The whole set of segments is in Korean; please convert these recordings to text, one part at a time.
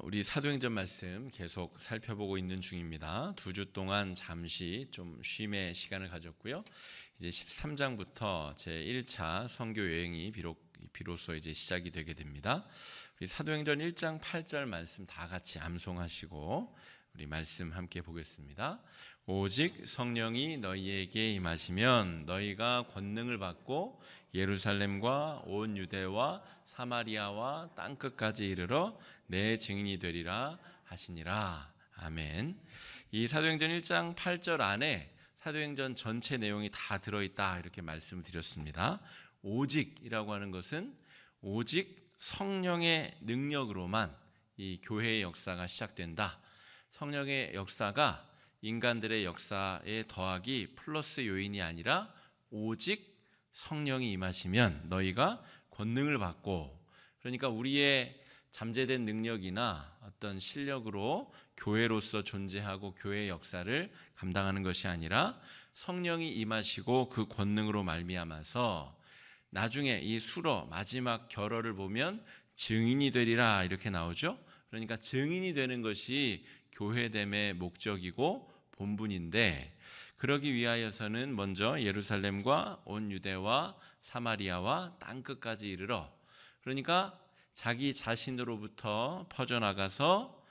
우리 사도행전 말씀 계속 살펴보고 있는 중입니다. 2주 동안 잠시 좀 쉼의 시간을 가졌고요. 이제 13장부터 제 1차 선교 여행이 비로소 이제 시작이 되게 됩니다. 우리 사도행전 1장 8절 말씀 다 같이 암송하시고 우리 말씀 함께 보겠습니다. 오직 성령이 너희에게 임하시면 너희가 권능을 받고 예루살렘과 온 유대와 사마리아와 땅끝까지 이르러 내 증인이 되리라 하시니라. 아멘. 이 사도행전 1장 8절 안에 사도행전 전체 내용이 다 들어있다 이렇게 말씀을 드렸습니다. 오직이라고 하는 것은 오직 성령의 능력으로만 이 교회의 역사가 시작된다. 성령의 역사가 인간들의 역사에 더하기 플러스 요인이 아니라 오직 성령이 임하시면 너희가 권능을 받고, 그러니까 우리의 잠재된 능력이나 어떤 실력으로 교회로서 존재하고 교회의 역사를 감당하는 것이 아니라 성령이 임하시고 그 권능으로 말미암아서 나중에 이 수로 마지막 결어를 보면 증인이 되리라 이렇게 나오죠. 그러니까 증인이 되는 것이 교회됨의 목적이고 본분인데, 그러기 위하여서는 먼저 예루살렘과 온 유대와 사마리아와 땅끝까지 이르러, 그러니까 자기 자신으로부터 퍼져나가서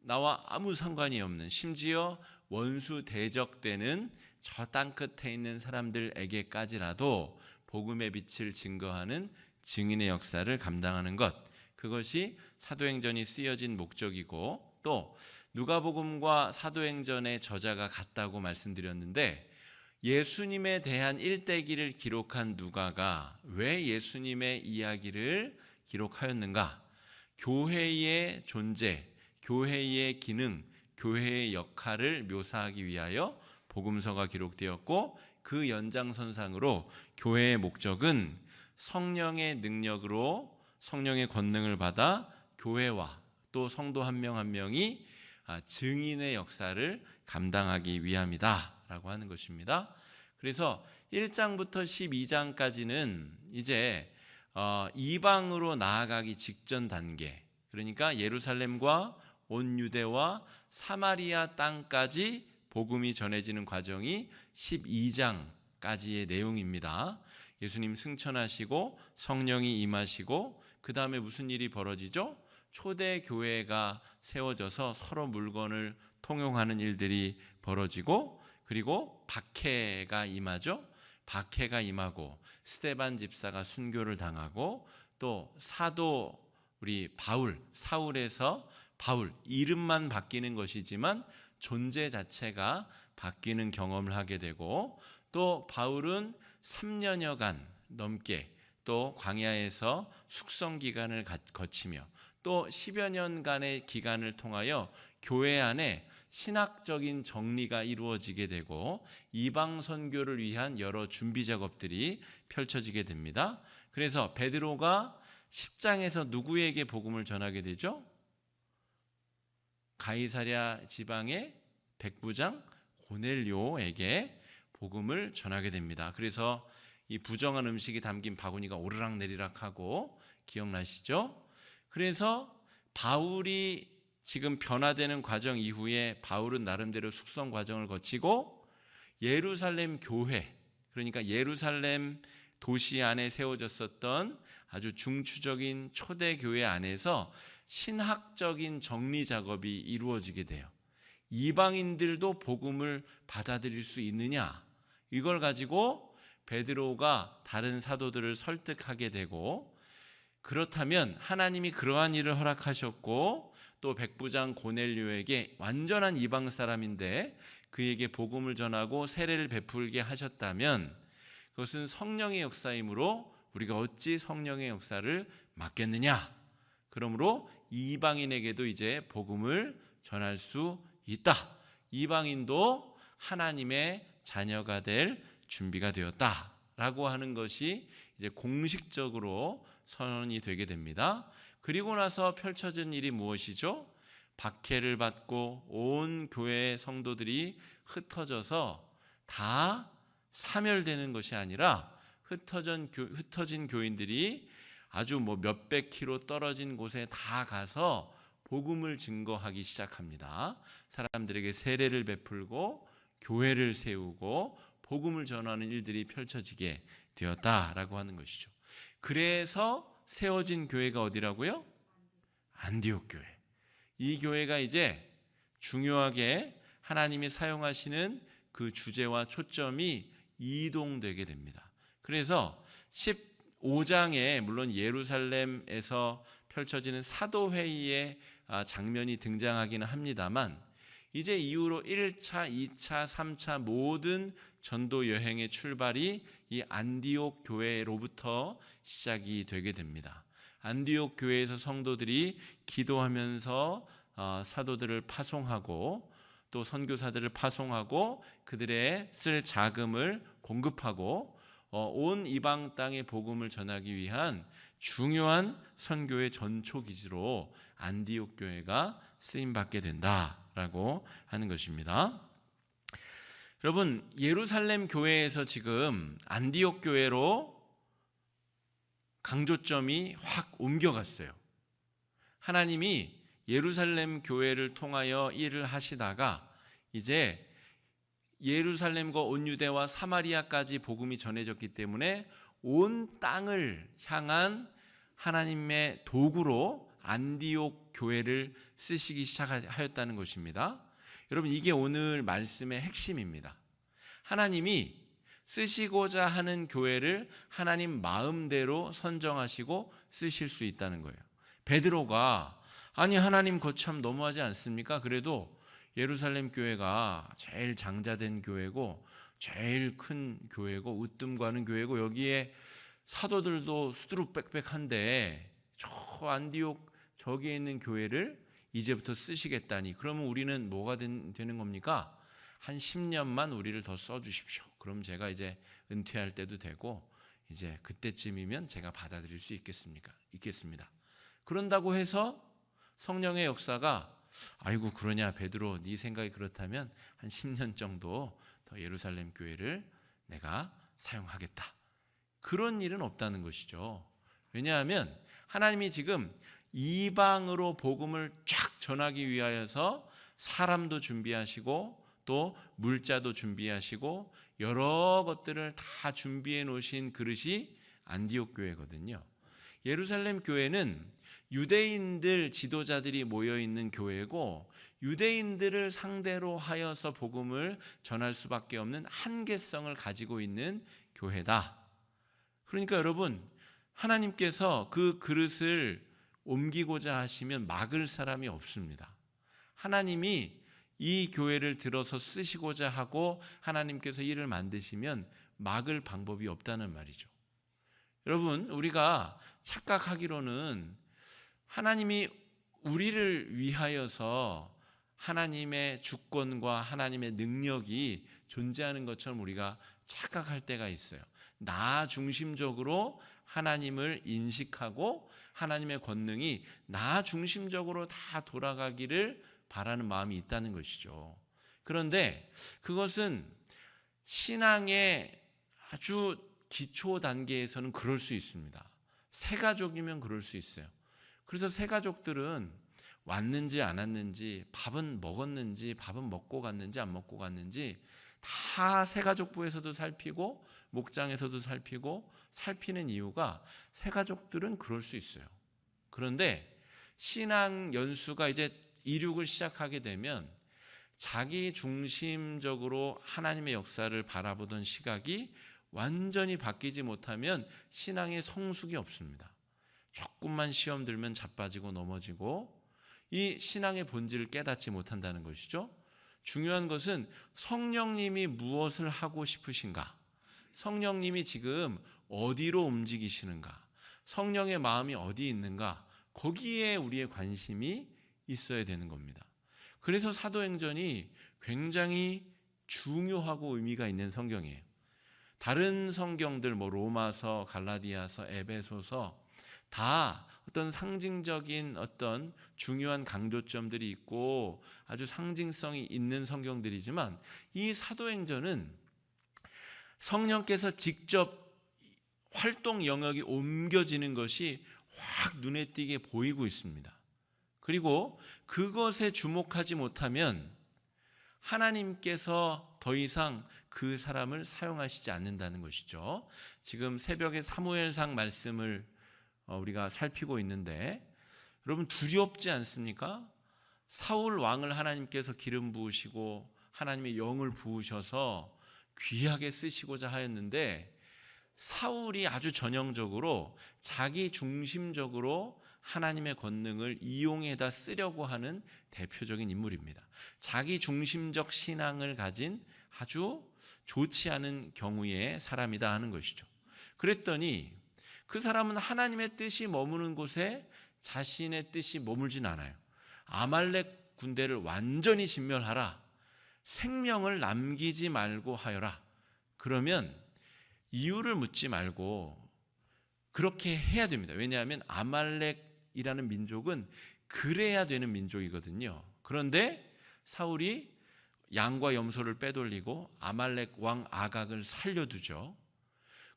나와 아무 상관이 없는, 심지어 원수 대적되는 저 땅끝에 있는 사람들에게까지라도 복음의 빛을 증거하는 증인의 역사를 감당하는 것, 그것이 사도행전이 쓰여진 목적이고, 또 누가복음과 사도행전의 저자가 같다고 말씀드렸는데, 예수님에 대한 일대기를 기록한 누가가 왜 예수님의 이야기를 기록하였는가? 교회의 존재, 교회의 기능, 교회의 역할을 묘사하기 위하여 복음서가 기록되었고, 그 연장선상으로 교회의 목적은 성령의 능력으로 성령의 권능을 받아 교회와 또 성도 한 명 한 명이 증인의 역사를 감당하기 위함이다 라고 하는 것입니다. 그래서 1장부터 12장까지는 이제 이방으로 나아가기 직전 단계, 그러니까 예루살렘과 온 유대와 사마리아 땅까지 복음이 전해지는 과정이 12장까지의 내용입니다. 예수님 승천하시고 성령이 임하시고 그 다음에 무슨 일이 벌어지죠? 초대 교회가 세워져서 서로 물건을 통용하는 일들이 벌어지고, 그리고 박해가 임하죠. 박해가 임하고 스데반 집사가 순교를 당하고, 또 사도 우리 바울, 사울에서 바울 이름만 바뀌는 것이지만 존재 자체가 바뀌는 경험을 하게 되고, 또 바울은 3년여간 넘게 또 광야에서 숙성 기간을 거치며 또 10여 년간의 기간을 통하여 교회 안에 신학적인 정리가 이루어지게 되고 이방 선교를 위한 여러 준비 작업들이 펼쳐지게 됩니다. 그래서 베드로가 10장에서 누구에게 복음을 전하게 되죠? 가이사랴 지방의 백부장 고넬료에게 복음을 전하게 됩니다. 그래서 이 부정한 음식이 담긴 바구니가 오르락 내리락 하고, 기억나시죠? 그래서 바울이 지금 변화되는 과정 이후에 바울은 나름대로 숙성 과정을 거치고 예루살렘 교회, 그러니까 예루살렘 도시 안에 세워졌었던 아주 중추적인 초대 교회 안에서 신학적인 정리 작업이 이루어지게 돼요. 이방인들도 복음을 받아들일 수 있느냐, 이걸 가지고 베드로가 다른 사도들을 설득하게 되고, 그렇다면 하나님이 그러한 일을 허락하셨고 또 백부장 고넬료에게 완전한 이방 사람인데 그에게 복음을 전하고 세례를 베풀게 하셨다면 그것은 성령의 역사이므로 우리가 어찌 성령의 역사를 막겠느냐? 그러므로 이방인에게도 이제 복음을 전할 수 있다. 이방인도 하나님의 자녀가 될 준비가 되었다라고 하는 것이 이제 공식적으로 선언이 되게 됩니다. 그리고 나서 펼쳐진 일이 무엇이죠? 박해를 받고 온 교회의 성도들이 흩어져서 다 사멸되는 것이 아니라 흩어진 교인들이 아주 뭐 몇백 킬로 떨어진 곳에 다 가서 복음을 증거하기 시작합니다. 사람들에게 세례를 베풀고 교회를 세우고 복음을 전하는 일들이 펼쳐지게 되었다라고 하는 것이죠. 그래서 세워진 교회가 어디라고요? 안디옥 교회. 이 교회가 이제 중요하게 하나님이 사용하시는 그 주제와 초점이 이동되게 됩니다. 그래서 15장에 물론 예루살렘에서 펼쳐지는 사도회의의 장면이 등장하기는 합니다만 이제 이후로 1차, 2차, 3차 모든 전도 여행의 출발이 이 안디옥 교회로부터 시작이 되게 됩니다. 안디옥 교회에서 성도들이 기도하면서 사도들을 파송하고 또 선교사들을 파송하고 그들의 쓸 자금을 공급하고 온 이방 땅의 복음을 전하기 위한 중요한 선교의 전초 기지로 안디옥 교회가 쓰임 받게 된다라고 하는 것입니다. 여러분, 예루살렘 교회에서 지금 안디옥 교회로 강조점이 확 옮겨갔어요. 하나님이 예루살렘 교회를 통하여 일을 하시다가 이제 예루살렘과 온 유대와 사마리아까지 복음이 전해졌기 때문에 온 땅을 향한 하나님의 도구로 안디옥 교회를 쓰시기 시작하였다는 것입니다. 여러분, 이게 오늘 말씀의 핵심입니다. 하나님이 쓰시고자 하는 교회를 하나님 마음대로 선정하시고 쓰실 수 있다는 거예요. 베드로가 아니 하나님 거참 너무하지 않습니까? 그래도 예루살렘 교회가 제일 장자된 교회고 제일 큰 교회고 으뜸 가는 교회고 여기에 사도들도 수두룩빽빽한데 저 안디옥 저기에 있는 교회를 이제부터 쓰시겠다니 그러면 우리는 뭐가 되는 겁니까? 한 10년만 우리를 더 써주십시오. 그럼 제가 이제 은퇴할 때도 되고 이제 그때쯤이면 제가 받아들일 수 있겠습니다. 그런다고 해서 성령의 역사가 아이고 그러냐 베드로 네 생각이 그렇다면 한 10년 정도 더 예루살렘 교회를 내가 사용하겠다. 그런 일은 없다는 것이죠. 왜냐하면 하나님이 지금 이방으로 복음을 쫙 전하기 위하여서 사람도 준비하시고 또 물자도 준비하시고 여러 것들을 다 준비해 놓으신 그릇이 안디옥 교회거든요. 예루살렘 교회는 유대인들 지도자들이 모여 있는 교회고 유대인들을 상대로 하여서 복음을 전할 수밖에 없는 한계성을 가지고 있는 교회다. 그러니까 여러분, 하나님께서 그 그릇을 옮기고자 하시면 막을 사람이 없습니다. 하나님이 이 교회를 들어서 쓰시고자 하고 하나님께서 일을 만드시면 막을 방법이 없다는 말이죠. 여러분, 우리가 착각하기로는 하나님이 우리를 위하여서 하나님의 주권과 하나님의 능력이 존재하는 것처럼 우리가 착각할 때가 있어요. 나 중심적으로 하나님을 인식하고 하나님의 권능이 나 중심적으로 다 돌아가기를 바라는 마음이 있다는 것이죠. 그런데 그것은 신앙의 아주 기초 단계에서는 그럴 수 있습니다. 새 가족이면 그럴 수 있어요. 그래서 새 가족들은 왔는지 안 왔는지, 밥은 먹었는지, 밥은 먹고 갔는지 안 먹고 갔는지 다 새 가족부에서도 살피고 목장에서도 살피고 살피는 이유가 새 가족들은 그럴 수 있어요. 그런데 신앙 연수가 이제 이륙을 시작하게 되면 자기 중심적으로 하나님의 역사를 바라보던 시각이 완전히 바뀌지 못하면 신앙의 성숙이 없습니다. 조금만 시험 들면 자빠지고 넘어지고 이 신앙의 본질을 깨닫지 못한다는 것이죠. 중요한 것은 성령님이 무엇을 하고 싶으신가? 성령님이 지금 어디로 움직이시는가? 성령의 마음이 어디 있는가? 거기에 우리의 관심이 있어야 되는 겁니다. 그래서 사도행전이 굉장히 중요하고 의미가 있는 성경이에요. 다른 성경들 로마서, 갈라디아서, 에베소서 다 어떤 상징적인 어떤 중요한 강조점들이 있고 아주 상징성이 있는 성경들이지만 이 사도행전은 성령께서 직접 활동 영역이 옮겨지는 것이 확 눈에 띄게 보이고 있습니다. 그리고 그것에 주목하지 못하면 하나님께서 더 이상 그 사람을 사용하시지 않는다는 것이죠. 지금 새벽에 사무엘상 말씀을 우리가 살피고 있는데 여러분 두렵지 않습니까? 사울 왕을 하나님께서 기름 부으시고 하나님의 영을 부으셔서 귀하게 쓰시고자 하였는데 사울이 아주 전형적으로 자기 중심적으로 하나님의 권능을 이용해다 쓰려고 하는 대표적인 인물입니다. 자기 중심적 신앙을 가진 아주 좋지 않은 경우의 사람이다 하는 것이죠. 그랬더니 그 사람은 하나님의 뜻이 머무는 곳에 자신의 뜻이 머물진 않아요. 아말렉 군대를 완전히 진멸하라. 생명을 남기지 말고 하여라. 그러면 이유를 묻지 말고 그렇게 해야 됩니다. 왜냐하면 아말렉이라는 민족은 그래야 되는 민족이거든요. 그런데 사울이 양과 염소를 빼돌리고 아말렉 왕 아각을 살려두죠.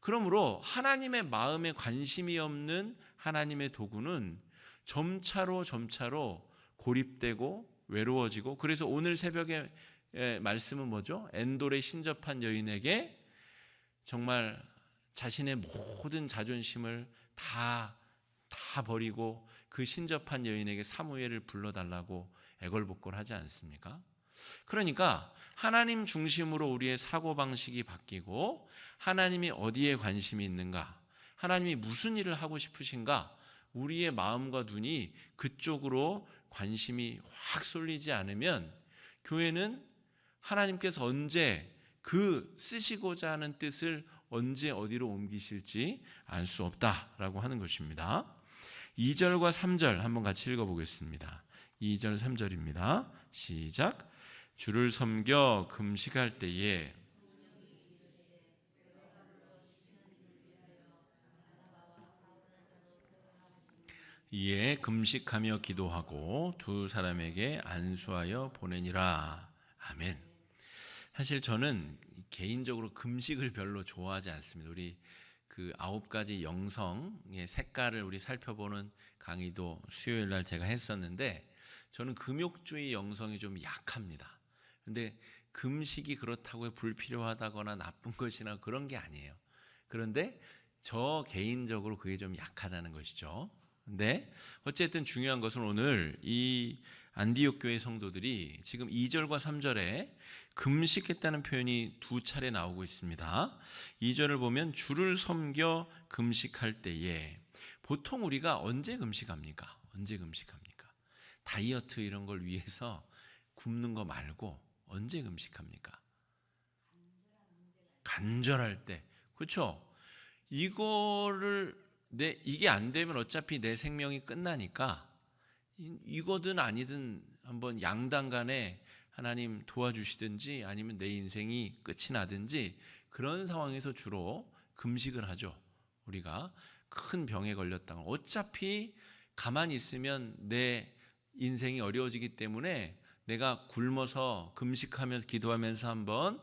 그러므로 하나님의 마음에 관심이 없는 하나님의 도구는 점차로 고립되고 외로워지고, 그래서 오늘 새벽에 말씀은 뭐죠? 엔돌에 신접한 여인에게 정말 자신의 모든 자존심을 다 버리고 그 신접한 여인에게 사무엘을 불러달라고 애걸복걸하지 않습니까? 그러니까 하나님 중심으로 우리의 사고방식이 바뀌고 하나님이 어디에 관심이 있는가, 하나님이 무슨 일을 하고 싶으신가, 우리의 마음과 눈이 그쪽으로 관심이 확 쏠리지 않으면 교회는 하나님께서 언제 그 쓰시고자 하는 뜻을 언제 어디로 옮기실지 알 수 없다라고 하는 것입니다. 2절과 3절 한번 같이 읽어보겠습니다. 2절 3절입니다. 시작. 주를 섬겨 금식할 때에 이에 금식하며 기도하고 두 사람에게 안수하여 보내니라. 아멘. 사실 저는 개인적으로 금식을 별로 좋아하지 않습니다. 우리 그 9가지 영성의 색깔을 우리 살펴보는 강의도 수요일 날 제가 했었는데 저는 금욕주의 영성이 좀 약합니다. 근데 금식이 그렇다고 불필요하다거나 나쁜 것이나 그런 게 아니에요. 그런데 저 개인적으로 그게 좀 약하다는 것이죠. 근데 어쨌든 중요한 것은 오늘 이 안디옥 교회 성도들이 지금 2절과 3절에 금식했다는 표현이 두 차례 나오고 있습니다. 2절을 보면 주를 섬겨 금식할 때에, 보통 우리가 언제 금식합니까? 언제 금식합니까? 다이어트 이런 걸 위해서 굶는 거 말고 언제 금식합니까? 간절할 때. 그렇죠? 이게 안 되면 어차피 내 생명이 끝나니까 이거든 아니든 한번 양당 간에 하나님 도와주시든지 아니면 내 인생이 끝이 나든지 그런 상황에서 주로 금식을 하죠. 우리가 큰 병에 걸렸다가 어차피 가만히 있으면 내 인생이 어려워지기 때문에 내가 굶어서 금식하면서 기도하면서 한번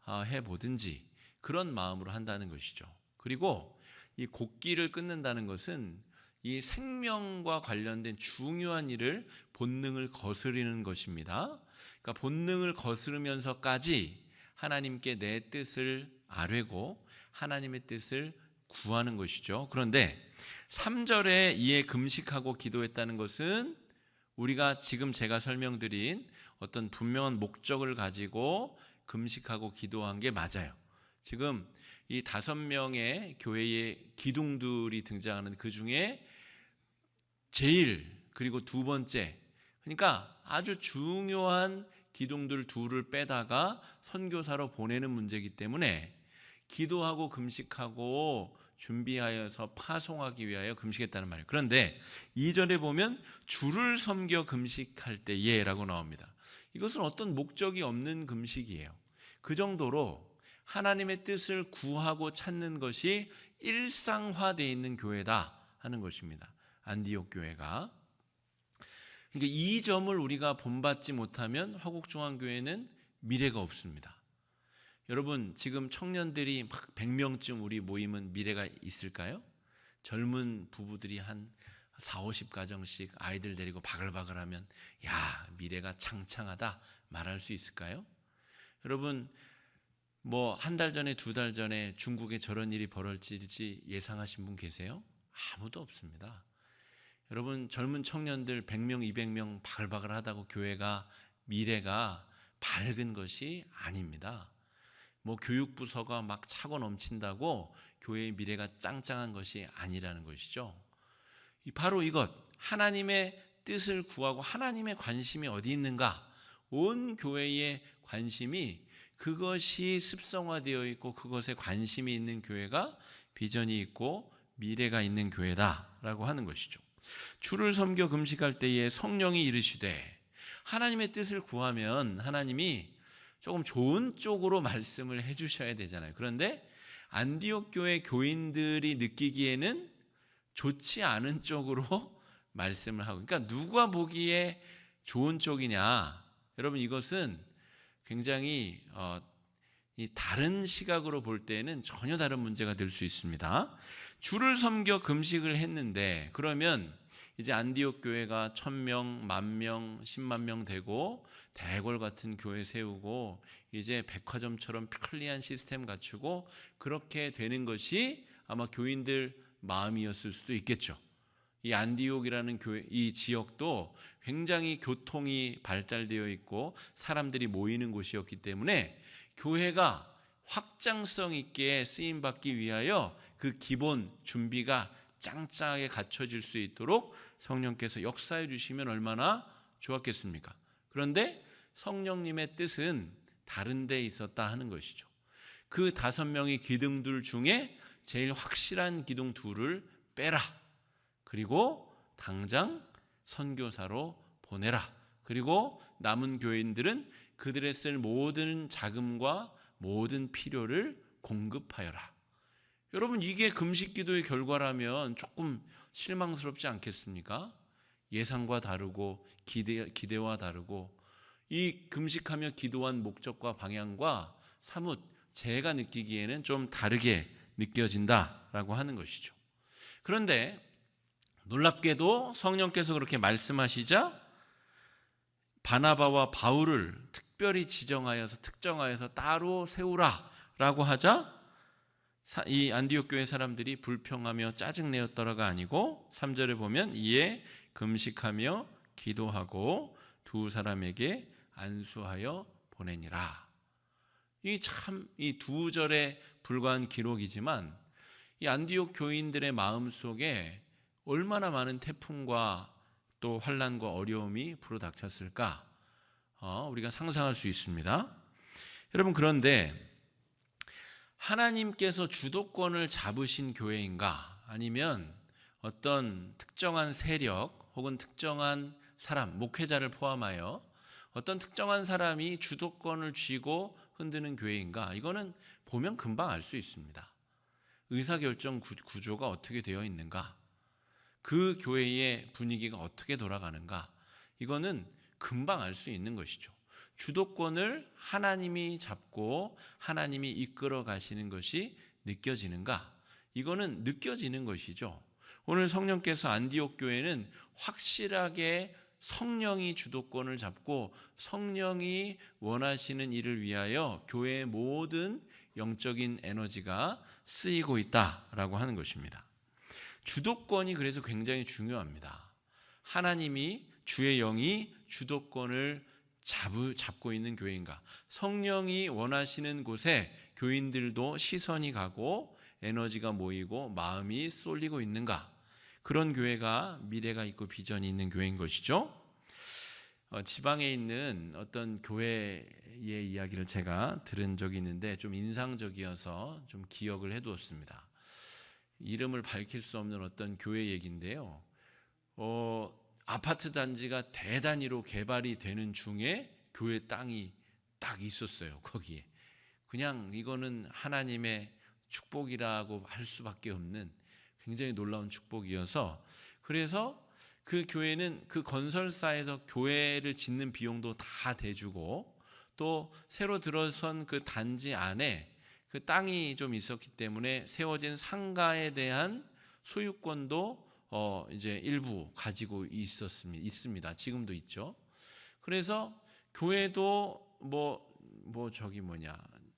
해보든지 그런 마음으로 한다는 것이죠. 그리고 이 곡기를 끊는다는 것은 이 생명과 관련된 중요한 일을 본능을 거스르는 것입니다. 그러니까 본능을 거스르면서까지 하나님께 내 뜻을 아뢰고 하나님의 뜻을 구하는 것이죠. 그런데 3절에 이에 금식하고 기도했다는 것은 우리가 지금 제가 설명드린 어떤 분명한 목적을 가지고 금식하고 기도한 게 맞아요. 지금 이 5명의 교회의 기둥들이 등장하는 그 중에 제일 그리고 두 번째, 그러니까 아주 중요한 기둥들 둘을 빼다가 선교사로 보내는 문제이기 때문에 기도하고 금식하고 준비하여서 파송하기 위하여 금식했다는 말이에요. 그런데 2절에 보면 주를 섬겨 금식할 때에 라고 나옵니다. 이것은 어떤 목적이 없는 금식이에요. 그 정도로 하나님의 뜻을 구하고 찾는 것이 일상화되어 있는 교회다 하는 것입니다. 안디옥 교회가. 그러니까 이 점을 우리가 본받지 못하면 화곡중앙교회는 미래가 없습니다. 여러분 지금 청년들이 막 100명쯤 우리 모이면 미래가 있을까요? 젊은 부부들이 한 4, 50가정씩 아이들 데리고 바글바글하면 야 미래가 창창하다 말할 수 있을까요? 여러분 뭐 한 달 전에 2달 전에 중국에 저런 일이 벌어질지 예상하신 분 계세요? 아무도 없습니다. 여러분 젊은 청년들 100명 200명 바글바글 하다고 교회가 미래가 밝은 것이 아닙니다. 뭐 교육부서가 막 차고 넘친다고 교회의 미래가 짱짱한 것이 아니라는 것이죠. 바로 이것, 하나님의 뜻을 구하고 하나님의 관심이 어디 있는가? 온 교회의 관심이 그것이 습성화되어 있고 그것에 관심이 있는 교회가 비전이 있고 미래가 있는 교회다라고 하는 것이죠. 주를 섬겨 금식할 때에 성령이 이르시되, 하나님의 뜻을 구하면 하나님이 조금 좋은 쪽으로 말씀을 해주셔야 되잖아요. 그런데 안디옥 교회 교인들이 느끼기에는 좋지 않은 쪽으로 말씀을 하고, 그러니까 누가 보기에 좋은 쪽이냐? 여러분 이것은 굉장히 이 다른 시각으로 볼 때는 전혀 다른 문제가 될 수 있습니다. 주를 섬겨 금식을 했는데 그러면 이제 안디옥 교회가 1000명, 10,000명, 10만 명 되고 대궐 같은 교회 세우고 이제 백화점처럼 편리한 시스템 갖추고 그렇게 되는 것이 아마 교인들 마음이었을 수도 있겠죠. 이 안디옥이라는 교회, 이 지역도 굉장히 교통이 발달되어 있고 사람들이 모이는 곳이었기 때문에 교회가 확장성 있게 쓰임 받기 위하여 그 기본 준비가 짱짱하게 갖춰질 수 있도록 성령께서 역사해 주시면 얼마나 좋았겠습니까? 그런데 성령님의 뜻은 다른 데 있었다 하는 것이죠. 그 5명의 기둥들 중에 제일 확실한 기둥 2를 빼라. 그리고 당장 선교사로 보내라. 그리고 남은 교인들은 그들의 쓸 모든 자금과 모든 필요를 공급하여라. 여러분 이게 금식 기도의 결과라면 조금 실망스럽지 않겠습니까? 예상과 다르고 기대와 다르고 이 금식하며 기도한 목적과 방향과 사뭇 제가 느끼기에는 좀 다르게 느껴진다라고 하는 것이죠. 그런데 놀랍게도 성령께서 그렇게 말씀하시자 바나바와 바울을 특별히 특정하여서 따로 세우라라고 하자 이 안디옥 교회 사람들이 불평하며 짜증내었더라가 아니고 3절에 보면 이에 금식하며 기도하고 2 사람에게 안수하여 보내니라. 이 2절에 불과한 기록이지만 이 안디옥 교인들의 마음속에 얼마나 많은 태풍과 또 환난과 어려움이 불어닥쳤을까? 우리가 상상할 수 있습니다. 여러분 그런데 하나님께서 주도권을 잡으신 교회인가? 아니면 어떤 특정한 세력 혹은 특정한 사람, 목회자를 포함하여 어떤 특정한 사람이 주도권을 쥐고 흔드는 교회인가? 이거는 보면 금방 알 수 있습니다. 의사결정 구조가 어떻게 되어 있는가? 그 교회의 분위기가 어떻게 돌아가는가? 이거는 금방 알 수 있는 것이죠. 주도권을 하나님이 잡고 하나님이 이끌어 가시는 것이 느껴지는가? 이거는 느껴지는 것이죠. 오늘 성령께서 안디옥 교회는 확실하게 성령이 주도권을 잡고 성령이 원하시는 일을 위하여 교회의 모든 영적인 에너지가 쓰이고 있다라고 하는 것입니다. 주도권이 그래서 굉장히 중요합니다. 하나님이 주의 영이 주도권을 잡고 있는 교회인가? 성령이 원하시는 곳에 교인들도 시선이 가고 에너지가 모이고 마음이 쏠리고 있는가? 그런 교회가 미래가 있고 비전이 있는 교회인 것이죠. 지방에 있는 어떤 교회의 이야기를 제가 들은 적이 있는데 좀 인상적이어서 좀 기억을 해두었습니다. 이름을 밝힐 수 없는 어떤 교회 얘기인데요. 아파트 단지가 대단위로 개발이 되는 중에 교회 땅이 딱 있었어요. 거기에 그냥 이거는 하나님의 축복이라고 할 수밖에 없는 굉장히 놀라운 축복이어서, 그래서 그 교회는 그 건설사에서 교회를 짓는 비용도 다 대주고 또 새로 들어선 그 단지 안에 그 땅이 좀 있었기 때문에 세워진 상가에 대한 소유권도 이제 일부 가지고 있습니다. 지금도 있죠. 그래서 교회도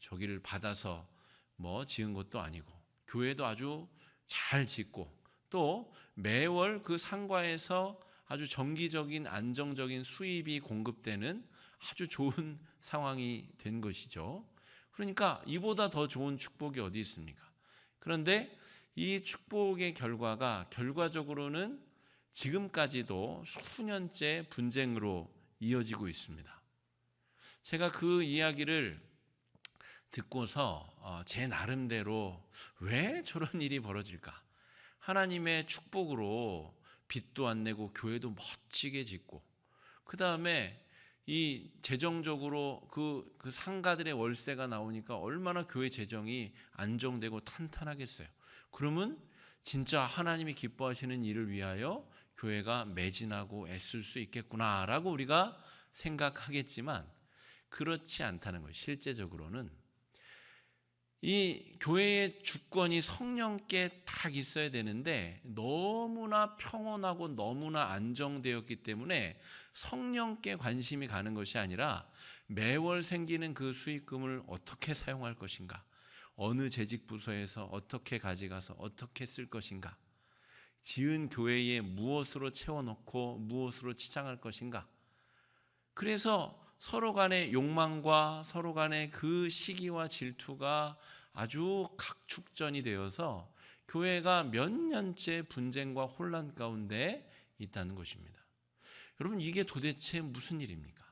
저기를 받아서 지은 것도 아니고, 교회도 아주 잘 짓고, 또 매월 그 상가에서 아주 정기적인 안정적인 수입이 공급되는 아주 좋은 상황이 된 것이죠. 그러니까 이보다 더 좋은 축복이 어디 있습니까? 그런데 이 축복의 결과적으로는 지금까지도 수년째 분쟁으로 이어지고 있습니다. 제가 그 이야기를 듣고서 제 나름대로 왜 저런 일이 벌어질까? 하나님의 축복으로 빚도 안 내고 교회도 멋지게 짓고, 그 다음에 이 재정적으로 그 상가들의 월세가 나오니까 얼마나 교회 재정이 안정되고 탄탄하겠어요. 그러면 진짜 하나님이 기뻐하시는 일을 위하여 교회가 매진하고 애쓸 수 있겠구나라고 우리가 생각하겠지만, 그렇지 않다는 거예요. 실제적으로는 이 교회의 주권이 성령께 딱 있어야 되는데 너무나 평온하고 너무나 안정되었기 때문에 성령께 관심이 가는 것이 아니라 매월 생기는 그 수익금을 어떻게 사용할 것인가, 어느 재직 부서에서 어떻게 가져가서 어떻게 쓸 것인가, 지은 교회에 무엇으로 채워넣고 무엇으로 치장할 것인가. 그래서 서로 간의 욕망과 서로 간의 그 시기와 질투가 아주 각축전이 되어서 교회가 몇 년째 분쟁과 혼란 가운데 있다는 것입니다. 여러분, 이게 도대체 무슨 일입니까?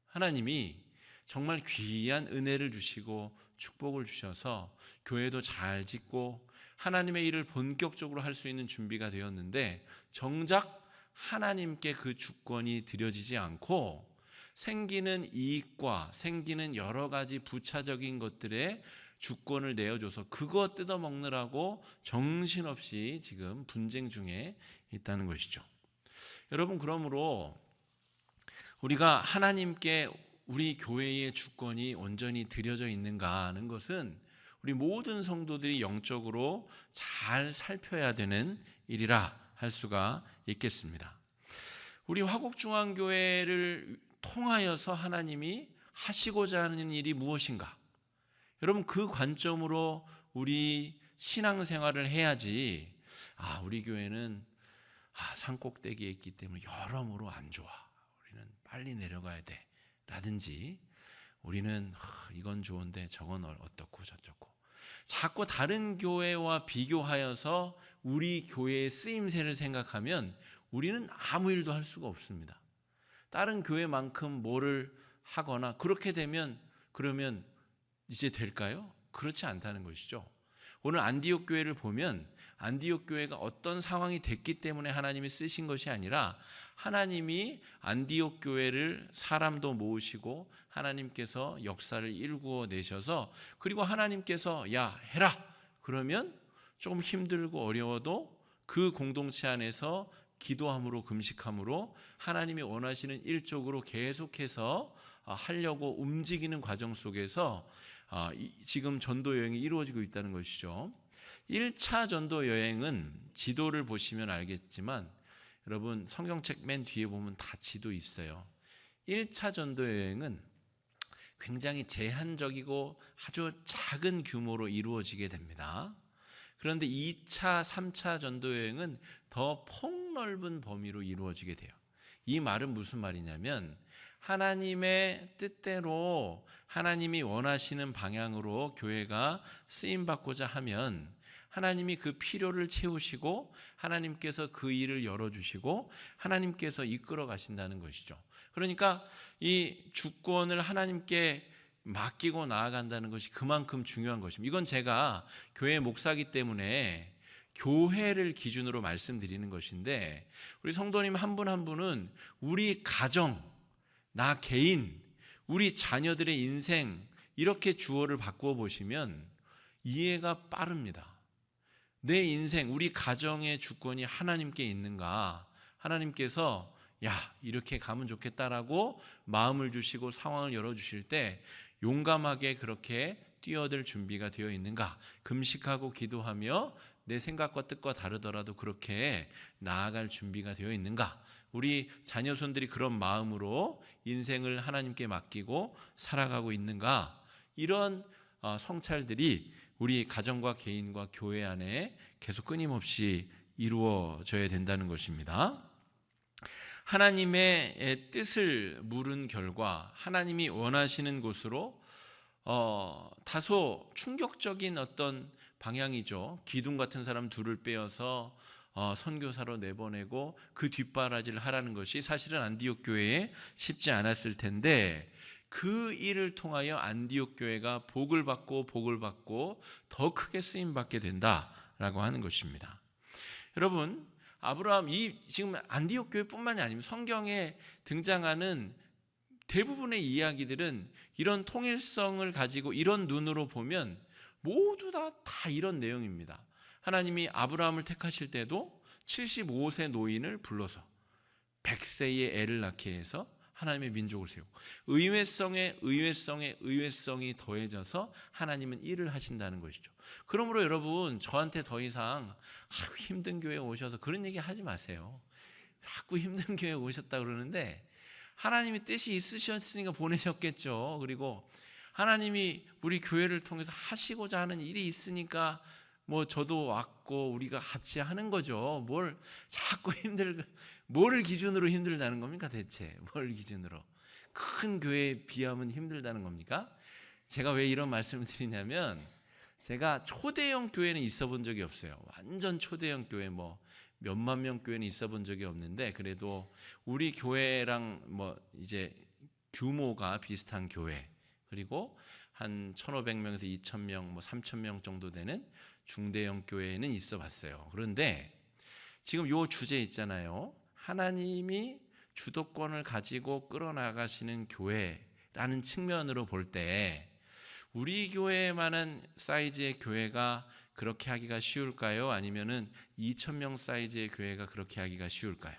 하나님이 정말 귀한 은혜를 주시고 축복을 주셔서 교회도 잘 짓고 하나님의 일을 본격적으로 할 수 있는 준비가 되었는데, 정작 하나님께 그 주권이 드려지지 않고 생기는 이익과 생기는 여러 가지 부차적인 것들에 주권을 내어줘서 그거 뜯어먹느라고 정신없이 지금 분쟁 중에 있다는 것이죠. 여러분, 그러므로 우리가 하나님께 우리 교회의 주권이 온전히 드려져 있는가 하는 것은 우리 모든 성도들이 영적으로 잘 살펴야 되는 일이라 할 수가 있겠습니다. 우리 화곡중앙교회를 통하여서 하나님이 하시고자 하는 일이 무엇인가? 여러분, 그 관점으로 우리 신앙생활을 해야지, 우리 교회는 산꼭대기에 있기 때문에 여러모로 안 좋아, 우리는 빨리 내려가야 돼 라든지, 우리는 이건 좋은데 저건 어떻고 저쩌고, 자꾸 다른 교회와 비교하여서 우리 교회의 쓰임새를 생각하면 우리는 아무 일도 할 수가 없습니다. 다른 교회만큼 뭐를 하거나 그렇게 되면 그러면 이제 될까요? 그렇지 않다는 것이죠. 오늘 안디옥 교회를 보면 안디옥 교회가 어떤 상황이 됐기 때문에 하나님이 쓰신 것이 아니라, 하나님이 안디옥 교회를 사람도 모으시고 하나님께서 역사를 일구어 내셔서, 그리고 하나님께서 야 해라 그러면 조금 힘들고 어려워도 그 공동체 안에서 기도함으로 금식함으로 하나님이 원하시는 일적으로 계속해서 하려고 움직이는 과정 속에서 지금 전도 여행이 이루어지고 있다는 것이죠. 1차 전도 여행은 지도를 보시면 알겠지만, 여러분 성경책 맨 뒤에 보면 다 지도 있어요. 1차 전도 여행은 굉장히 제한적이고 아주 작은 규모로 이루어지게 됩니다. 그런데 2차, 3차 전도 여행은 더 폭넓은 범위로 이루어지게 돼요. 이 말은 무슨 말이냐면, 하나님의 뜻대로 하나님이 원하시는 방향으로 교회가 쓰임받고자 하면 하나님이 그 필요를 채우시고 하나님께서 그 일을 열어주시고 하나님께서 이끌어 가신다는 것이죠. 그러니까 이 주권을 하나님께 맡기고 나아간다는 것이 그만큼 중요한 것입니다. 이건 제가 교회 목사이기 때문에 교회를 기준으로 말씀드리는 것인데, 우리 성도님 한 분 한 분은 우리 가정, 나 개인, 우리 자녀들의 인생, 이렇게 주어를 바꾸어 보시면 이해가 빠릅니다. 내 인생, 우리 가정의 주권이 하나님께 있는가? 하나님께서 야, 이렇게 가면 좋겠다라고 마음을 주시고 상황을 열어주실 때 용감하게 그렇게 뛰어들 준비가 되어 있는가? 금식하고 기도하며 내 생각과 뜻과 다르더라도 그렇게 나아갈 준비가 되어 있는가? 우리 자녀손들이 그런 마음으로 인생을 하나님께 맡기고 살아가고 있는가? 이런 성찰들이 우리 가정과 개인과 교회 안에 계속 끊임없이 이루어져야 된다는 것입니다. 하나님의 뜻을 물은 결과 하나님이 원하시는 곳으로 다소 충격적인 어떤 방향이죠. 기둥 같은 사람 둘을 빼어서 선교사로 내보내고 그 뒷바라지를 하라는 것이 사실은 안디옥 교회에 쉽지 않았을 텐데 그 일을 통하여 안디옥 교회가 복을 받고 더 크게 쓰임 받게 된다라고 하는 것입니다. 여러분, 아브라함 지금 안디옥 교회뿐만이 아니면 성경에 등장하는 대부분의 이야기들은 이런 통일성을 가지고 이런 눈으로 보면 모두 다 이런 내용입니다. 하나님이 아브라함을 택하실 때도 75세 노인을 불러서 100세의 애를 낳게 해서 하나님의 민족을 세우고 의외성이 더해져서 하나님은 일을 하신다는 것이죠. 그러므로 여러분, 저한테 더 이상 힘든 교회에 오셔서 그런 얘기 하지 마세요. 자꾸 힘든 교회에 오셨다 그러는데 하나님이 뜻이 있으셨으니까 보내셨겠죠. 그리고 하나님이 우리 교회를 통해서 하시고자 하는 일이 있으니까 저도 왔고 우리가 같이 하는 거죠. 뭘 자꾸 뭐를 기준으로 힘들다는 겁니까 대체? 뭘 기준으로? 큰 교회에 비하면 힘들다는 겁니까? 제가 왜 이런 말씀을 드리냐면 제가 초대형 교회는 있어 본 적이 없어요. 완전 초대형 교회 몇만 명 교회는 있어 본 적이 없는데 그래도 우리 교회랑 이제 규모가 비슷한 교회 그리고 한 1,500명에서 2,000명, 3,000명 정도 되는 중대형 교회는 있어 봤어요. 그런데 지금 요 주제 있잖아요. 하나님이 주도권을 가지고 끌어나가시는 교회라는 측면으로 볼 때 우리 교회만한 사이즈의 교회가 그렇게 하기가 쉬울까요? 아니면은 2,000명 사이즈의 교회가 그렇게 하기가 쉬울까요?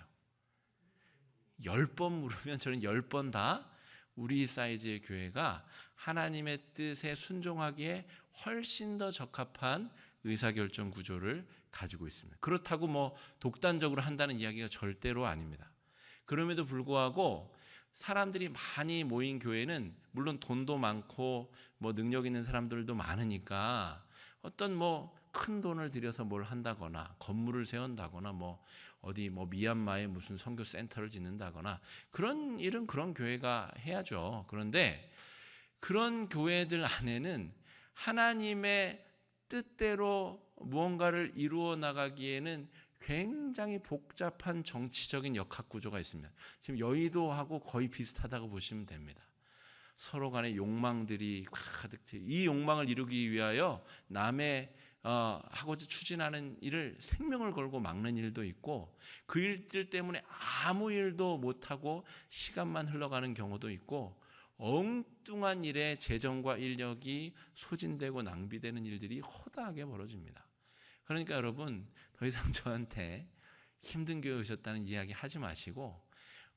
10번 물으면 저는 10번 다 우리 사이즈의 교회가 하나님의 뜻에 순종하기에 훨씬 더 적합한 의사결정 구조를 가지고 있습니다. 그렇다고 독단적으로 한다는 이야기가 절대로 아닙니다. 그럼에도 불구하고 사람들이 많이 모인 교회는 물론 돈도 많고 능력 있는 사람들도 많으니까 어떤 큰 돈을 들여서 뭘 한다거나 건물을 세운다거나 어디 미얀마에 무슨 선교 센터를 짓는다거나 그런 일은 그런 교회가 해야죠. 그런데 그런 교회들 안에는 하나님의 뜻대로 무언가를 이루어 나가기에는 굉장히 복잡한 정치적인 역학 구조가 있습니다. 지금 여의도하고 거의 비슷하다고 보시면 됩니다. 서로 간의 욕망들이 가득 이 욕망을 이루기 위하여 남의 하고자 추진하는 일을 생명을 걸고 막는 일도 있고 그 일들 때문에 아무 일도 못하고 시간만 흘러가는 경우도 있고 엉뚱한 일에 재정과 인력이 소진되고 낭비되는 일들이 허다하게 벌어집니다. 그러니까 여러분 더 이상 저한테 힘든 교회 오셨다는 이야기 하지 마시고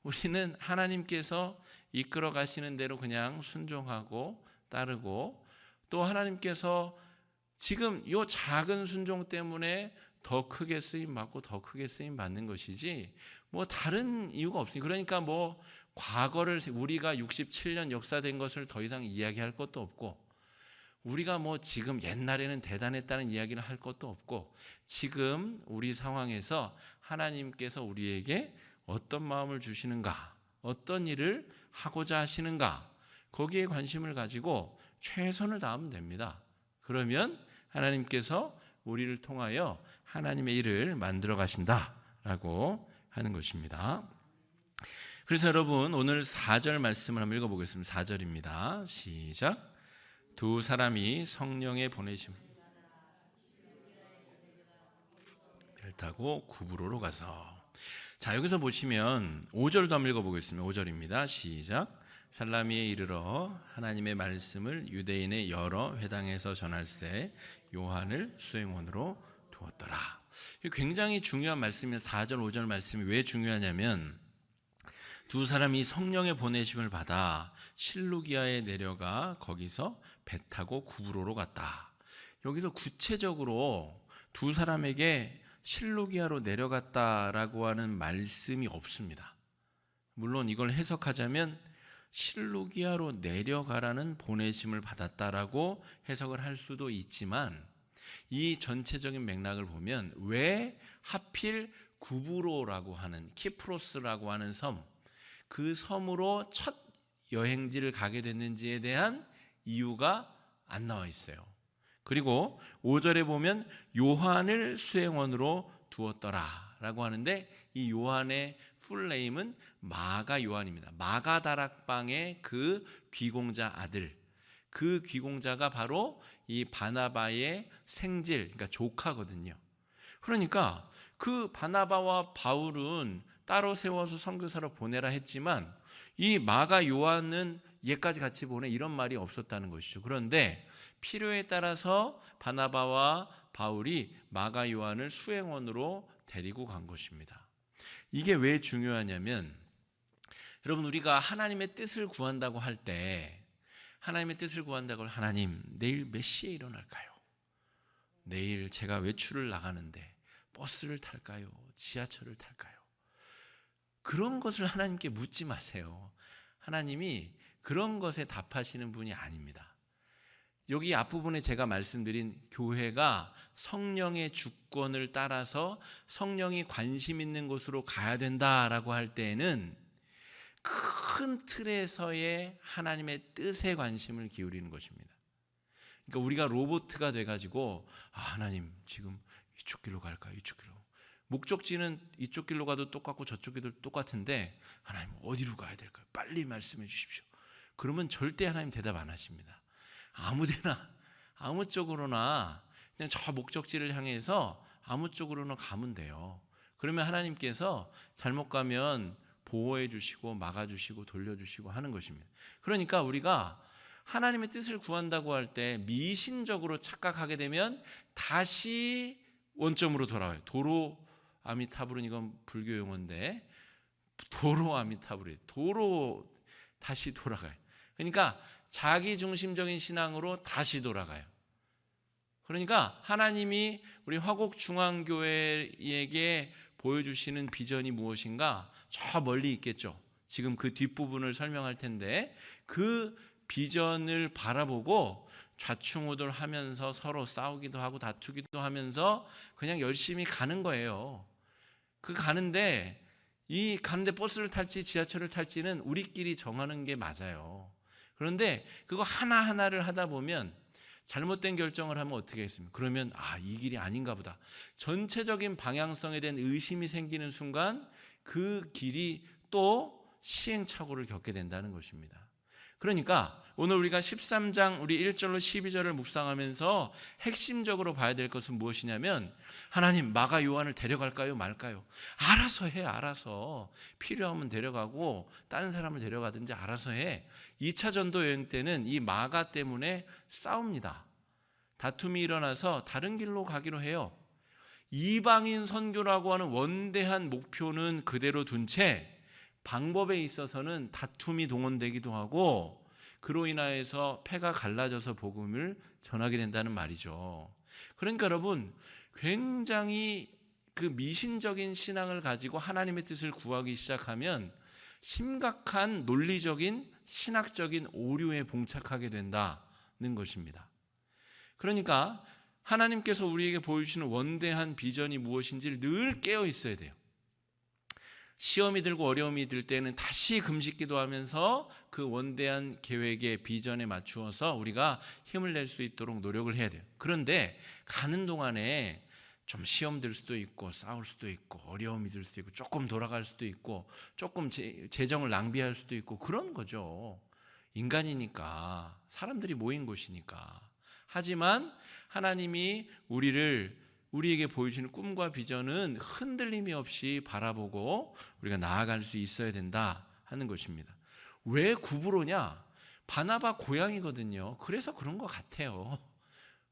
우리는 하나님께서 이끌어 가시는 대로 그냥 순종하고 따르고 또 하나님께서 지금 이 작은 순종 때문에 더 크게 쓰임 받고 더 크게 쓰임 받는 것이지 다른 이유가 없으니 그러니까 과거를 우리가 67년 역사된 것을 더 이상 이야기할 것도 없고 우리가 지금 옛날에는 대단했다는 이야기를 할 것도 없고 지금 우리 상황에서 하나님께서 우리에게 어떤 마음을 주시는가 어떤 일을 하고자 하시는가 거기에 관심을 가지고 최선을 다하면 됩니다. 그러면 하나님께서 우리를 통하여 하나님의 일을 만들어 가신다라고 하는 것입니다. 그래서 여러분 오늘 4절 말씀을 한번 읽어보겠습니다. 4절입니다. 시작. 두 사람이 성령의 보내심 배를 타고 구브로로 가서 자 여기서 보시면 5절도 한번 읽어보겠습니다. 5절입니다. 시작. 살라미에 이르러 하나님의 말씀을 유대인의 여러 회당에서 전할세 요한을 수행원으로 두었더라. 굉장히 중요한 말씀이에요. 4절 5절 말씀이 왜 중요하냐면 두 사람이 성령의 보내심을 받아 실루기아에 내려가 거기서 배 타고 구브로로 갔다. 여기서 구체적으로 두 사람에게 실루기아로 내려갔다라고 하는 말씀이 없습니다. 물론 이걸 해석하자면 실루기아로 내려가라는 보내심을 받았다라고 해석을 할 수도 있지만, 이 전체적인 맥락을 보면 왜 하필 구브로라고 하는, 키프로스라고 하는 섬, 그 섬으로 첫 여행지를 가게 됐는지에 대한 이유가 안 나와 있어요. 그리고 5절에 보면 요한을 수행원으로 두었더라 라고 하는데, 이 요한의 풀네임은 마가 요한입니다. 마가다락방의 그 귀공자 아들, 그 귀공자가 바로 이 바나바의 생질, 그러니까 조카거든요. 그러니까 그 바나바와 바울은 따로 세워서 선교사로 보내라 했지만 이 마가 요한은 얘까지 같이 보내, 이런 말이 없었다는 것이죠. 그런데 필요에 따라서 바나바와 바울이 마가 요한을 수행원으로 데리고 간 것입니다. 이게 왜 중요하냐면, 여러분, 우리가 하나님의 뜻을 구한다고 할 때, 하나님의 뜻을 구한다고, 하나님 내일 몇 시에 일어날까요? 내일 제가 외출을 나가는데 버스를 탈까요? 지하철을 탈까요? 그런 것을 하나님께 묻지 마세요. 하나님이 그런 것에 답하시는 분이 아닙니다. 여기 앞부분에 제가 말씀드린 교회가 성령의 주권을 따라서 성령이 관심 있는 곳으로 가야 된다라고 할 때에는 큰 틀에서의 하나님의 뜻에 관심을 기울이는 것입니다. 그러니까 우리가 로봇가 돼가지고 하나님 지금 이쪽 길로 갈까요? 이쪽 길로. 목적지는 이쪽 길로 가도 똑같고 저쪽 길도 똑같은데 하나님 어디로 가야 될까요? 빨리 말씀해 주십시오. 그러면 절대 하나님 대답 안 하십니다. 아무데나 아무 쪽으로나 그냥 저 목적지를 향해서 아무 쪽으로나 가면 돼요. 그러면 하나님께서 잘못 가면 보호해 주시고 막아주시고 돌려주시고 하는 것입니다. 그러니까 우리가 하나님의 뜻을 구한다고 할 때 미신적으로 착각하게 되면 다시 원점으로 돌아와요. 도로 아미타불은 이건 불교 용어인데, 도로 아미타불이 도로 다시 돌아가요. 그러니까 자기 중심적인 신앙으로 다시 돌아가요. 그러니까 하나님이 우리 화곡중앙교회에게 보여주시는 비전이 무엇인가? 저 멀리 있겠죠. 지금 그 뒷부분을 설명할 텐데, 그 비전을 바라보고 좌충우돌하면서 서로 싸우기도 하고 다투기도 하면서 그냥 열심히 가는 거예요. 그 가는데 버스를 탈지 지하철을 탈지는 우리끼리 정하는 게 맞아요. 그런데 그거 하나하나를 하다 보면 잘못된 결정을 하면 어떻게 했습니까? 그러면 이 길이 아닌가 보다. 전체적인 방향성에 대한 의심이 생기는 순간 그 길이 또 시행착오를 겪게 된다는 것입니다. 그러니까 오늘 우리가 13장 우리 1절로 12절을 묵상하면서 핵심적으로 봐야 될 것은 무엇이냐면, 하나님 마가 요한을 데려갈까요 말까요? 알아서 해. 알아서 필요하면 데려가고 다른 사람을 데려가든지 알아서 해. 2차 전도 여행 때는 이 마가 때문에 싸웁니다. 다툼이 일어나서 다른 길로 가기로 해요. 이방인 선교라고 하는 원대한 목표는 그대로 둔 채 방법에 있어서는 다툼이 동원되기도 하고, 그로 인하여서 패가 갈라져서 복음을 전하게 된다는 말이죠. 그러니까 여러분, 굉장히 그 미신적인 신앙을 가지고 하나님의 뜻을 구하기 시작하면 심각한 논리적인 신학적인 오류에 봉착하게 된다는 것입니다. 그러니까 하나님께서 우리에게 보여주시는 원대한 비전이 무엇인지를 늘 깨어 있어야 돼요. 시험이 들고 어려움이 들 때는 다시 금식 기도하면서 그 원대한 계획의 비전에 맞추어서 우리가 힘을 낼 수 있도록 노력을 해야 돼요. 그런데 가는 동안에 좀 시험 들 수도 있고 싸울 수도 있고 어려움이 들 수도 있고 조금 돌아갈 수도 있고 조금 재정을 낭비할 수도 있고 그런 거죠. 인간이니까, 사람들이 모인 곳이니까. 하지만 하나님이 우리에게 보여주시는 꿈과 비전은 흔들림이 없이 바라보고 우리가 나아갈 수 있어야 된다 하는 것입니다. 왜 구브로냐? 바나바 고향이거든요. 그래서 그런 것 같아요.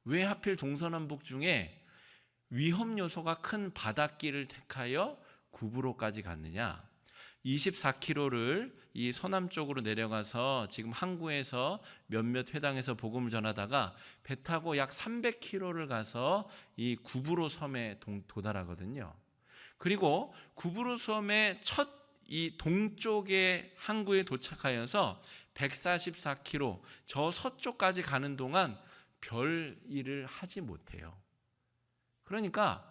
왜 하필 동서남북 중에 위험 요소가 큰 바닷길을 택하여 구브로까지 갔느냐? 24km를 이 서남 쪽으로 내려가서 지금 항구에서 몇몇 회당에서 복음을 전하다가 배 타고 약 300km를 가서 이 구브로 섬에 도달하거든요. 그리고 구브로 섬의 첫 이 동쪽의 항구에 도착하여서 144km 저 서쪽까지 가는 동안 별 일을 하지 못해요. 그러니까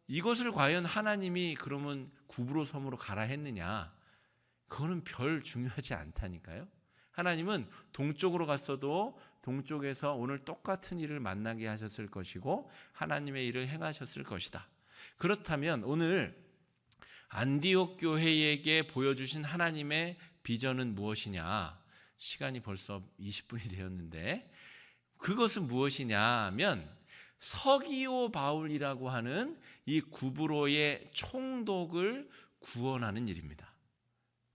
이것을 과연 하나님이 그러면 구브로 섬으로 가라 했느냐? 그거는 별 중요하지 않다니까요. 하나님은 동쪽으로 갔어도 동쪽에서 오늘 똑같은 일을 만나게 하셨을 것이고 하나님의 일을 행하셨을 것이다. 그렇다면 오늘 안디옥 교회에게 보여주신 하나님의 비전은 무엇이냐? 시간이 벌써 20분이 되었는데 그것은 무엇이냐면 서기오 바울이라고 하는 이 구브로의 총독을 구원하는 일입니다.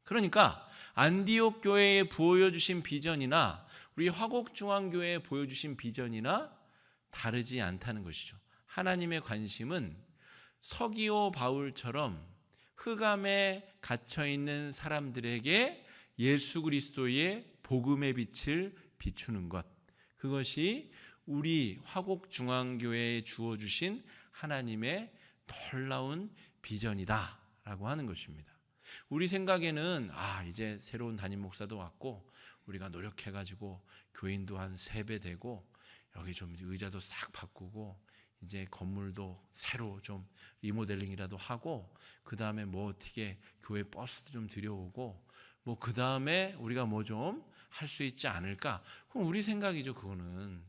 그러니까 안디옥 교회에 보여주신 비전이나 우리 화곡중앙교회에 보여주신 비전이나 다르지 않다는 것이죠. 하나님의 관심은 서기오 바울처럼 흑암에 갇혀있는 사람들에게 예수 그리스도의 복음의 빛을 비추는 것, 그것이 우리 화곡중앙교회에 주어주신 하나님의 놀라운 비전이다 라고 하는 것입니다. 우리 생각에는 이제 새로운 담임 목사도 왔고 우리가 노력해가지고 교인도 한 3배 되고 여기 좀 의자도 싹 바꾸고 이제 건물도 새로 좀 리모델링이라도 하고 그 다음에 뭐 어떻게 교회 버스도 좀 들여오고 뭐 그 다음에 우리가 뭐 좀 할 수 있지 않을까? 그럼 우리 생각이죠. 그거는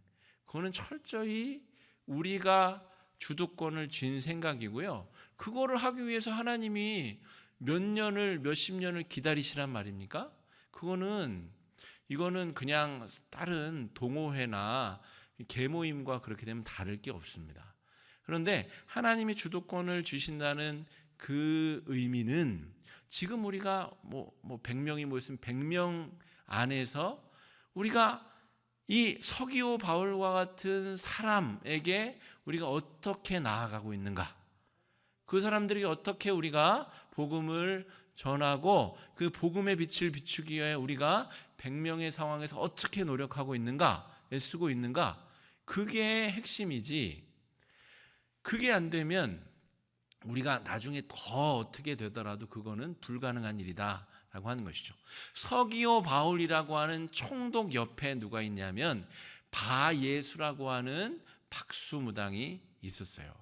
철저히 우리가 주도권을 쥔 생각이고요. 그거를 하기 위해서 하나님이 몇십 년을 기다리시란 말입니까? 이거는 그냥 다른 동호회나 계모임과 그렇게 되면 다를 게 없습니다. 그런데 하나님이 주도권을 주신다는 그 의미는 지금 우리가 뭐 100명이 모였으면 100명 안에서 우리가 이 서기오 바울과 같은 사람에게 우리가 어떻게 나아가고 있는가? 그 사람들에게 어떻게 우리가 복음을 전하고 그 복음의 빛을 비추기 위해 우리가 100명의 상황에서 어떻게 노력하고 있는가? 애쓰고 있는가? 그게 핵심이지. 그게 안 되면 우리가 나중에 더 어떻게 되더라도 그거는 불가능한 일이다 라고 하는 것이죠. 서기오 바울이라고 하는 총독 옆에 누가 있냐면 바예수라고 하는 박수무당이 있었어요.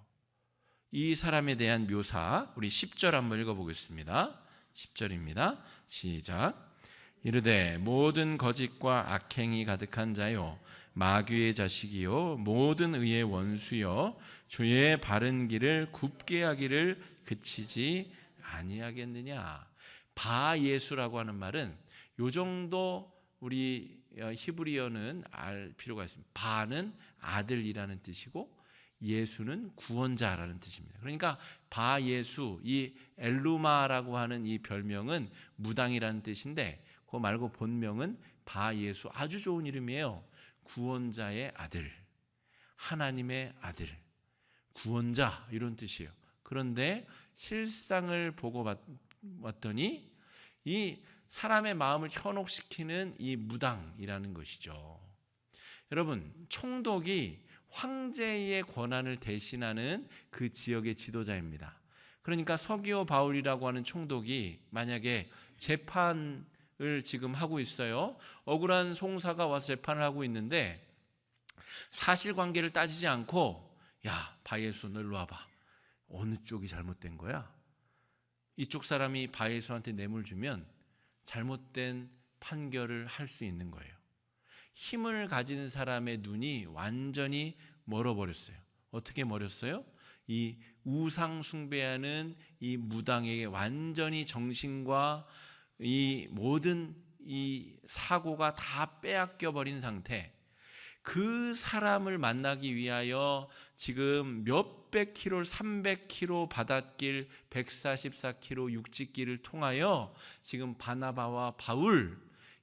이 사람에 대한 묘사 우리 10절 한번 읽어보겠습니다. 10절입니다. 시작. 이르되 모든 거짓과 악행이 가득한 자요 마귀의 자식이요 모든 의의 원수요 주의 바른 길을 굽게 하기를 그치지 아니하겠느냐. 바예수라고 하는 말은 요 정도 우리 히브리어는 알 필요가 있습니다. 바는 아들이라는 뜻이고 예수는 구원자라는 뜻입니다. 그러니까 바예수, 이 엘루마라고 하는 이 별명은 무당이라는 뜻인데 그거 말고 본명은 바예수, 아주 좋은 이름이에요. 구원자의 아들, 하나님의 아들, 구원자 이런 뜻이에요. 그런데 실상을 보고 왔더니 이 사람의 마음을 현혹시키는 이 무당이라는 것이죠. 여러분, 총독이 황제의 권한을 대신하는 그 지역의 지도자입니다. 그러니까 서기오 바울이라고 하는 총독이 만약에 재판을 지금 하고 있어요. 억울한 송사가 와서 재판을 하고 있는데 사실관계를 따지지 않고 야, 바예수 너 일로 와봐. 어느 쪽이 잘못된 거야? 이쪽 사람이 바예수한테 뇌물 주면 잘못된 판결을 할 수 있는 거예요. 힘을 가진 사람의 눈이 완전히 멀어버렸어요. 어떻게 멀었어요? 이 우상 숭배하는 이 무당에게 완전히 정신과 이 모든 이 사고가 다 빼앗겨 버린 상태. 그 사람을 만나기 위하여 지금 몇백 킬로, 300km 바닷길, 144km 육지길을 통하여 지금 바나바와 바울,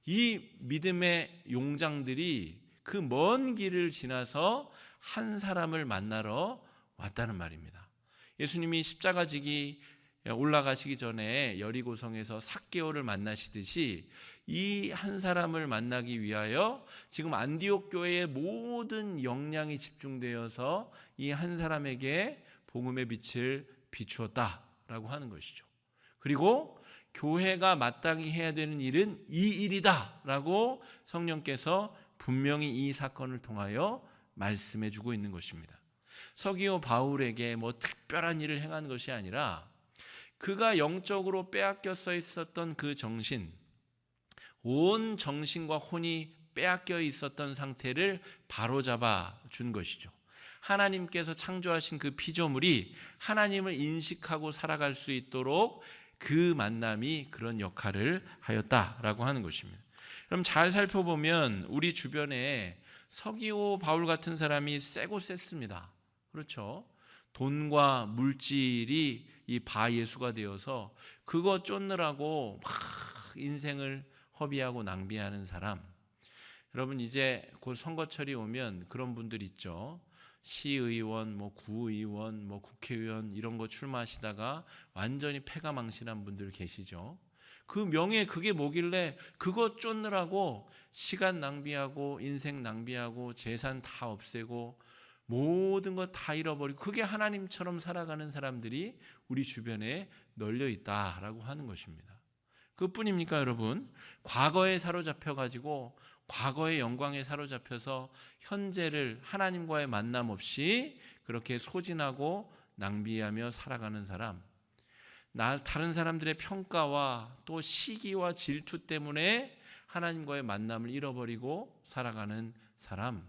이 믿음의 용장들이 그 먼 길을 지나서 한 사람을 만나러 왔다는 말입니다. 예수님이 십자가 지기 올라가시기 전에 여리고성에서 삭개오를 만나시듯이 이 한 사람을 만나기 위하여 지금 안디옥 교회의 모든 역량이 집중되어서 이 한 사람에게 복음의 빛을 비추었다라고 하는 것이죠. 그리고 교회가 마땅히 해야 되는 일은 이 일이다라고 성령께서 분명히 이 사건을 통하여 말씀해 주고 있는 것입니다. 서기오 바울에게 뭐 특별한 일을 행한 것이 아니라 그가 영적으로 빼앗겨 있었던 그 정신, 온 정신과 혼이 빼앗겨 있었던 상태를 바로잡아 준 것이죠. 하나님께서 창조하신 그 피조물이 하나님을 인식하고 살아갈 수 있도록 그 만남이 그런 역할을 하였다라고 하는 것입니다. 그럼 잘 살펴보면 우리 주변에 서기오 바울 같은 사람이 세고 셌습니다. 그렇죠? 돈과 물질이 이 바예수가 되어서 그거 쫓느라고 막 인생을 허비하고 낭비하는 사람. 여러분 이제 곧 선거철이 오면 그런 분들 있죠. 시의원, 뭐 구의원, 뭐 국회의원 이런 거 출마하시다가 완전히 패가 망신한 분들 계시죠. 그 명예 그게 뭐길래 그거 쫓느라고 시간 낭비하고 인생 낭비하고 재산 다 없애고 모든 것 다 잃어버리고 그게 하나님처럼 살아가는 사람들이 우리 주변에 널려 있다라고 하는 것입니다. 그뿐입니까 여러분? 과거에 사로잡혀가지고 과거의 영광에 사로잡혀서 현재를 하나님과의 만남 없이 그렇게 소진하고 낭비하며 살아가는 사람, 다른 사람들의 평가와 또 시기와 질투 때문에 하나님과의 만남을 잃어버리고 살아가는 사람,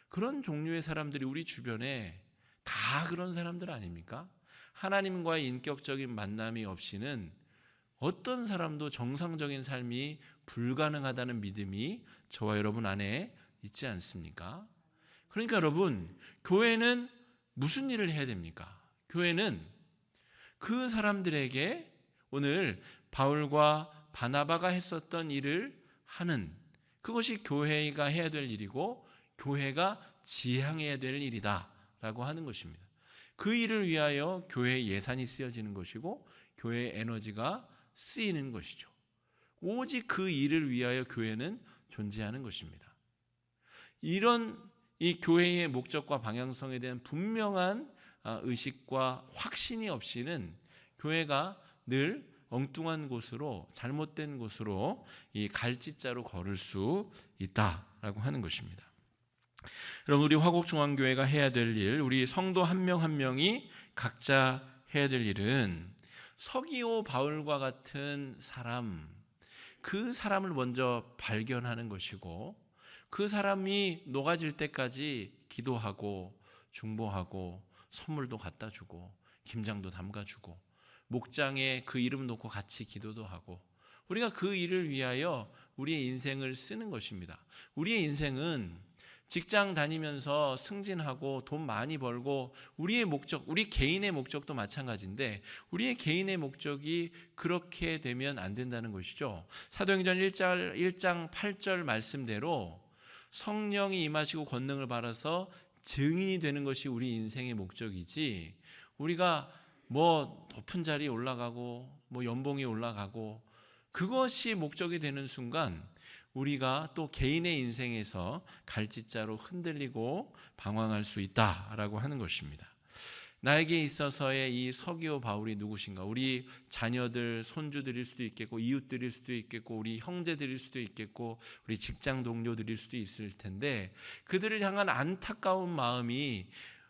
그런 종류의 사람들이 우리 주변에 다 그런 사람들 아닙니까? 하나님과의 인격적인 만남이 없이는 어떤 사람도 정상적인 삶이 불가능하다는 믿음이 저와 여러분 안에 있지 않습니까? 그러니까 여러분, 교회는 무슨 일을 해야 됩니까? 교회는 그 사람들에게 오늘 바울과 바나바가 했었던 일을 하는, 그것이 교회가 해야 될 일이고 교회가 지향해야 될 일이다라고 하는 것입니다. 그 일을 위하여 교회의 예산이 쓰여지는 것이고 교회의 에너지가 쓰이는 것이죠. 오직 그 일을 위하여 교회는 존재하는 것입니다. 이런 이 교회의 목적과 방향성에 대한 분명한 의식과 확신이 없이는 교회가 늘 엉뚱한 곳으로, 잘못된 곳으로 이 갈짓자로 걸을 수 있다라고 하는 것입니다. 여러분, 우리 화곡중앙교회가 해야 될 일, 우리 성도 한 명 한 명이 각자 해야 될 일은 서기오 바울과 같은 사람, 그 사람을 먼저 발견하는 것이고 그 사람이 녹아질 때까지 기도하고 중보하고 선물도 갖다 주고 김장도 담가주고 목장에 그 이름 놓고 같이 기도도 하고 우리가 그 일을 위하여 우리의 인생을 쓰는 것입니다. 우리의 인생은 직장 다니면서 승진하고 돈 많이 벌고 우리의 목적, 우리 개인의 목적도 마찬가지인데 우리의 개인의 목적이 그렇게 되면 안 된다는 것이죠. 사도행전 1장 8절 말씀대로 성령이 임하시고 권능을 받아서 증인이 되는 것이 우리 인생의 목적이지, 우리가 뭐 높은 자리에 올라가고 뭐 연봉이 올라가고 그것이 목적이 되는 순간 우리가 또 개인의 인생에서 갈짓자로 흔들리고 방황할 수 있다라고 하는 것입니다. 나에게 있어서의 이 서기오 바울이 누구신가? 우리 자녀들, 손주들일 수도 있겠고 이웃들일 수도 있겠고 우리 형제들일 수도 있겠고 우리 직장 동료들일 수도 있을 텐데 그들을 향한 안타까운 마음이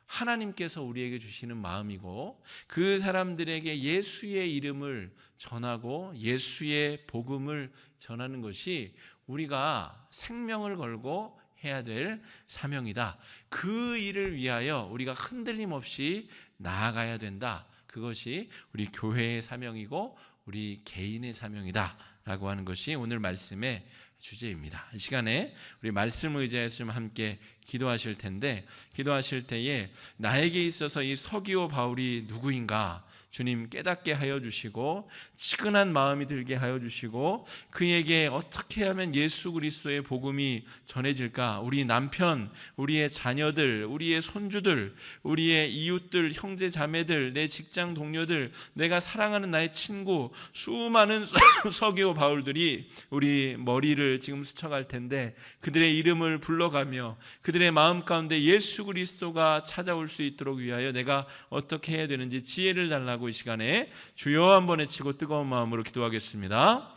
하나님께서 우리에게 주시는 마음이고 그 사람들에게 예수의 이름을 전하고 예수의 복음을 전하는 것이 우리가 생명을 걸고 해야 될 사명이다. 그 일을 위하여 우리가 흔들림 없이 나아가야 된다. 그것이 우리 교회의 사명이고 우리 개인의 사명이다 라고 하는 것이 오늘 말씀의 주제입니다. 이 시간에 우리 말씀을 의지해서 좀 함께 기도하실 텐데, 기도하실 때에 나에게 있어서 이 서기오 바울이 누구인가 주님 깨닫게 하여 주시고 치근한 마음이 들게 하여 주시고 그에게 어떻게 하면 예수 그리스도의 복음이 전해질까? 우리 남편, 우리의 자녀들, 우리의 손주들, 우리의 이웃들, 형제 자매들, 내 직장 동료들, 내가 사랑하는 나의 친구, 수많은 서기오 바울들이 우리 머리를 지금 스쳐갈 텐데 그들의 이름을 불러가며 그들의 마음 가운데 예수 그리스도가 찾아올 수 있도록 위하여 내가 어떻게 해야 되는지 지혜를 달라고 이 시간에 주여 한번 외치고 뜨거운 마음으로 기도하겠습니다.